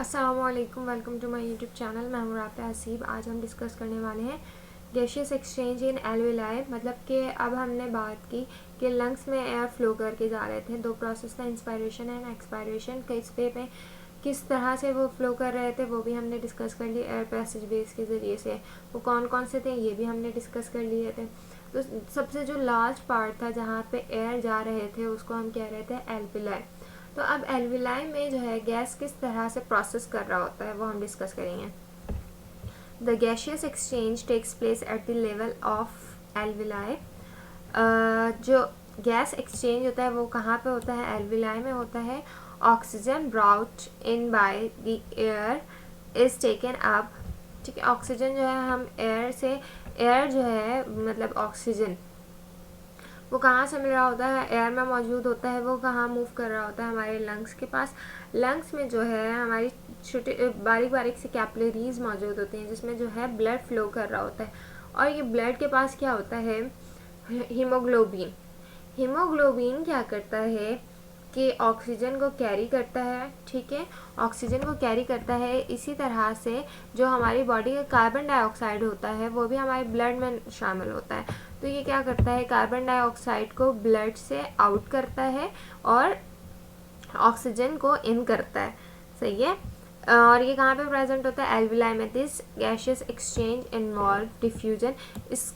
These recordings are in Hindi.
अस्सलामुअलैकुम, welcome to my YouTube channel. मैं हूँ राफ़िया हसीब। आज हम डिस्कस करने वाले हैं गैशियस एक्सचेंज इन एल्वेलाई। मतलब कि अब हमने बात की कि लंग्स में एयर फ्लो करके जा रहे थे। दो प्रोसेस था, इंस्पायरेशन एंड एक्सपायरेशन। किस वे में किस तरह से वो फ्लो कर रहे थे वो भी हमने डिस्कस कर लिया। एयर पैसेज वेज के ज़रिए से वो कौन कौन से थे ये भी हमने डिस्कस कर लिए थे। तो सबसे जो लास्ट पार्ट था जहाँ पे एयर जा रहे थे उसको हम कह रहे थे एल्वेलाई। तो अब एल्वेलाई में जो है गैस किस तरह से प्रोसेस कर रहा होता है वो हम डिस्कस करेंगे। The gaseous exchange takes place at the level of alveoli. जो गैस एक्सचेंज होता है वो कहाँ पे होता है? एल्वेलाई में होता है। Oxygen brought in by the air is taken up. ठीक है, ऑक्सीजन जो है हम एयर जो है मतलब ऑक्सीजन वो कहाँ से मिल रहा होता है? एयर में मौजूद होता है। वो कहाँ मूव कर रहा होता है? हमारे लंग्स के पास। लंग्स में जो है हमारी छोटे बारीक बारीक से कैपिलरीज मौजूद होती हैं जिसमें जो है ब्लड फ्लो कर रहा होता है। और ये ब्लड के पास क्या होता है? हीमोग्लोबिन। हीमोग्लोबिन क्या करता है कि ऑक्सीजन को कैरी करता है। ठीक है, ऑक्सीजन को कैरी करता है। इसी तरह से जो हमारी बॉडी का कार्बन डाइऑक्साइड होता है वो भी हमारे ब्लड में शामिल होता है। तो ये क्या करता है? कार्बन डाइऑक्साइड को ब्लड से आउट करता है और ऑक्सीजन को इन करता है। सही है। और ये कहाँ पे प्रेजेंट होता है? एल्वेलाई में। This gaseous exchange involve diffusion. इस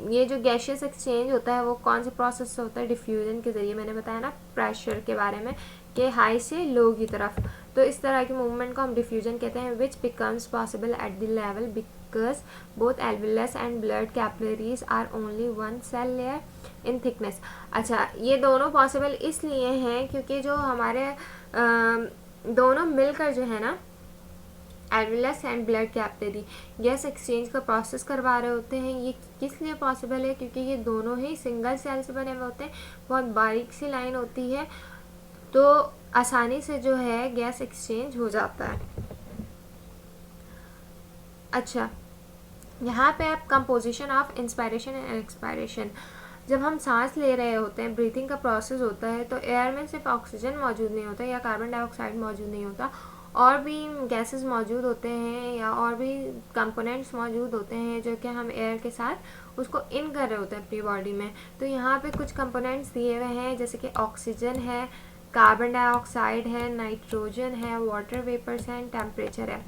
ये जो गैशियस एक्सचेंज होता है वो कौन से प्रोसेस से होता है? डिफ्यूजन के ज़रिए। मैंने बताया ना प्रेशर के बारे में कि हाई से लो की तरफ। तो इस तरह की मूवमेंट को हम डिफ्यूजन कहते हैं। Which becomes possible at the level because both alveolus and blood capillaries are only one cell layer in thickness. अच्छा, ये दोनों पॉसिबल इसलिए हैं क्योंकि जो हमारे दोनों मिलकर जो है ना alveolus and blood capillary gas exchange का प्रोसेस करवा रहे होते हैं। ये किस लिए पॉसिबल है? क्योंकि ये दोनों ही सिंगल सेल से बने हुए होते हैं। बहुत बारीक सी लाइन होती है तो आसानी से जो है गैस एक्सचेंज हो जाता है। अच्छा, यहाँ पे आप composition of inspiration and expiration. जब हम सांस ले रहे होते हैं, ब्रीथिंग का प्रोसेस होता है तो एयर में सिर्फ ऑक्सीजन मौजूद नहीं होता या कार्बन डाइऑक्साइड मौजूद नहीं होता, और भी गैसेस मौजूद होते हैं या और भी कंपोनेंट्स मौजूद होते हैं जो कि हम एयर के साथ उसको इन कर रहे होते हैं अपनी बॉडी में। तो यहाँ पे कुछ कंपोनेंट्स दिए हुए हैं जैसे कि ऑक्सीजन है, कार्बन डाइऑक्साइड है, नाइट्रोजन है, वाटर वेपर्स हैं, टेम्परेचर है।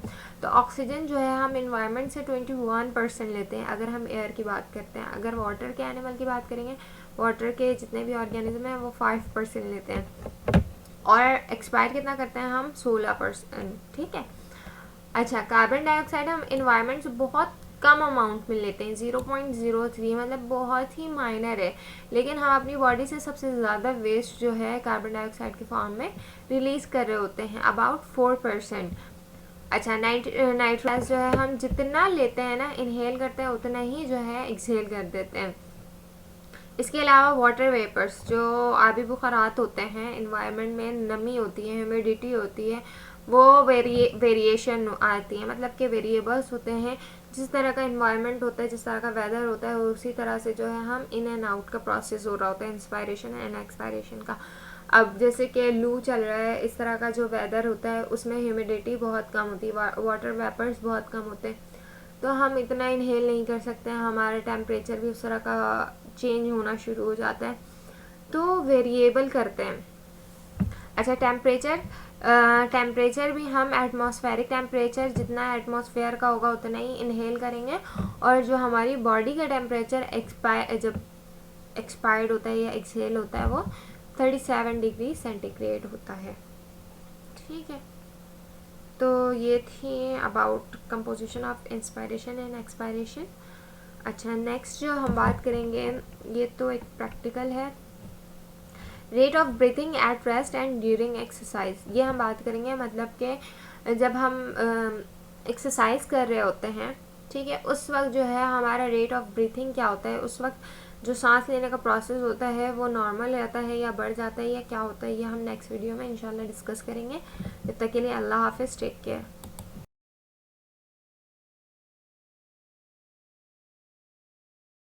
तो ऑक्सीजन जो है हम इन्वायरमेंट से 21% लेते हैं अगर हम एयर की बात करते हैं। अगर वाटर के एनिमल की बात करेंगे, वाटर के जितने भी ऑर्गेनिज्म हैं वो 5% लेते हैं। और एक्सपायर कितना करते हैं हम? 16%। ठीक है। अच्छा, कार्बन डाइऑक्साइड हम इन्वायरमेंट से बहुत कम अमाउंट में लेते हैं, 0.03, मतलब बहुत ही माइनर है। लेकिन हम अपनी बॉडी से सबसे ज़्यादा वेस्ट जो है कार्बन डाइऑक्साइड के फॉर्म में रिलीज़ कर रहे होते हैं, अबाउट 4%। अच्छा, नाइट्रोजन जो है हम जितना लेते हैं ना, इनहेल करते हैं, उतना ही जो है एक्सहेल कर देते हैं। इसके अलावा वाटर वेपर्स जो आबी बुखारात होते हैं, इन्वायरमेंट में नमी होती है, ह्यूमिडिटी होती है, वो वेरिएशन आती है। मतलब कि वेरिएबल्स होते हैं। जिस तरह का इन्वायरमेंट होता है, जिस तरह का वेदर होता है, उसी तरह से जो है हम इन एंड आउट का प्रोसेस हो रहा होता है इंस्पायरेशन एंड एक्सपायरेशन का। अब जैसे कि लू चल रहा है, इस तरह का जो वेदर होता है उसमें ह्यूमिडिटी बहुत कम होती है, वाटर वेपर्स बहुत कम होते हैं, तो हम इतना इनहेल नहीं कर सकते हैं। हमारा टेम्परेचर भी उस तरह का चेंज होना शुरू हो जाता है, तो वेरिएबल करते हैं। अच्छा, टेम्परेचर भी हम एटमॉस्फेरिक टेम्परेचर जितना एटमॉस्फेयर का होगा उतना ही इनहेल करेंगे, और जो हमारी बॉडी का टेम्परेचर जब एक्सपायर्ड होता है या एक्सहेल होता है वो 37 डिग्री सेंटीग्रेड होता है। ठीक है, तो ये थी about composition of inspiration and expiration. अच्छा, नेक्स्ट जो हम बात करेंगे ये तो एक प्रैक्टिकल है। Rate of breathing at rest and during exercise, ये हम बात करेंगे। मतलब कि जब हम एक्सरसाइज कर रहे होते हैं, ठीक है, उस वक्त जो है हमारा रेट ऑफ ब्रीथिंग क्या होता है, उस वक्त जो सांस लेने का प्रोसेस होता है वो नॉर्मल रहता है या बढ़ जाता है या क्या होता है, ये हम नेक्स्ट वीडियो में इंशाल्लाह डिस्कस करेंगे। तब तक के लिए अल्लाह हाफिज़, टेक केयर।